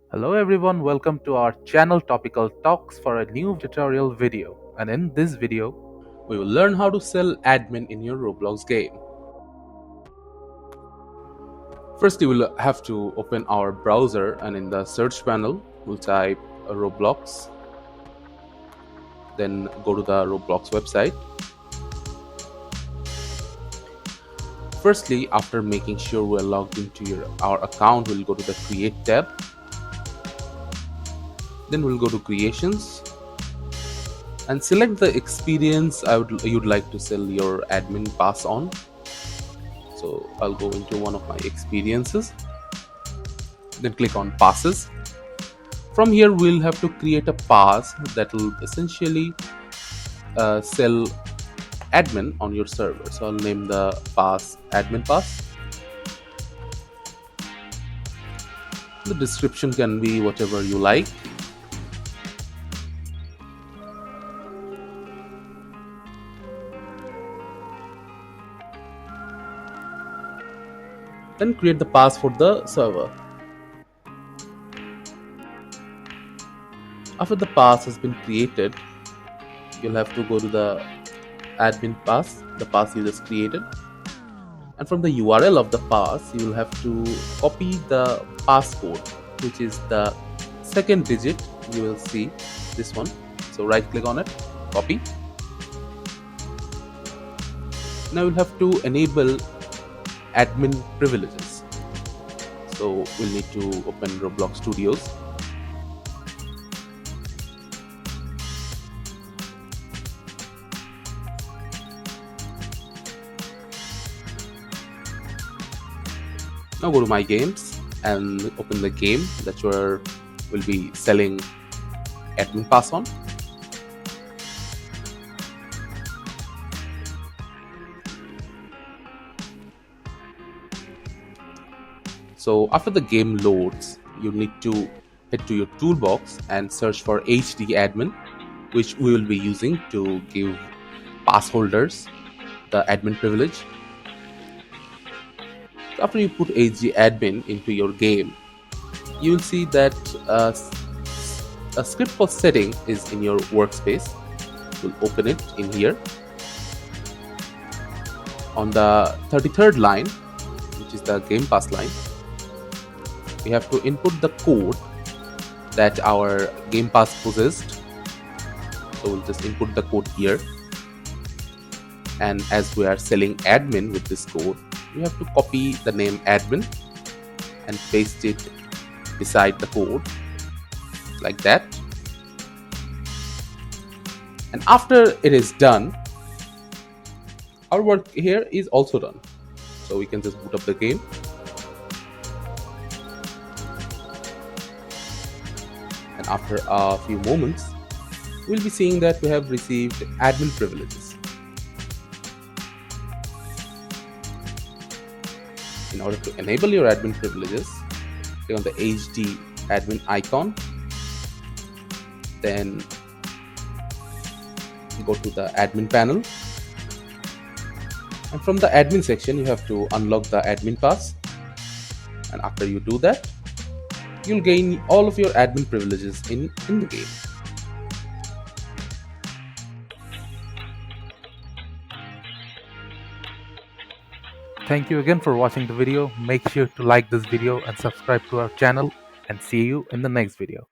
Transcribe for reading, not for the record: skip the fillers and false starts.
Hello everyone, welcome to our channel Topical Talks for a new tutorial video. And in this video, we will learn how to sell admin in your Roblox game. First, you will have to open our browser, and in the search panel, we'll type Roblox. Then go to the Roblox website. Firstly, after making sure we're logged into our account, we'll go to the Create tab. Then we'll go to Creations and select the experience you'd like to sell your admin pass on. So I'll go into one of my experiences, then click on passes. From here we'll have to create a pass that will essentially sell admin on your server. So I'll name the pass admin pass. The description can be whatever you like. Then create the pass for the server. After the pass has been created, you'll have to go to the admin pass, the pass you just created. And from the URL of the pass, you will have to copy the passcode, which is the second digit. You will see this one. So right click on it, copy. Now you'll have to enable admin privileges. So we'll need to open Roblox Studios. Now go to My Games and open the game that we'll be selling admin pass on. So after the game loads, you need to head to your toolbox and search for HD admin, which we will be using to give pass holders the admin privilege. After you put HD admin into your game, you will see that a script for setting is in your workspace. We'll open it in here. On the 33rd line, which is the game pass line, we have to input the code that our game pass possessed. So we'll just input the code here. And as we are selling admin with this code, we have to copy the name admin and paste it beside the code like that. And after it is done, our work here is also done. So we can just boot up the game. And after a few moments, we'll be seeing that we have received admin privileges. In order to enable your admin privileges, click on the HD admin icon, then go to the admin panel, and from the admin section you have to unlock the admin pass. And after you do that, you'll gain all of your admin privileges in the game. Thank you again for watching the video. Make sure to like this video and subscribe to our channel, and see you in the next video.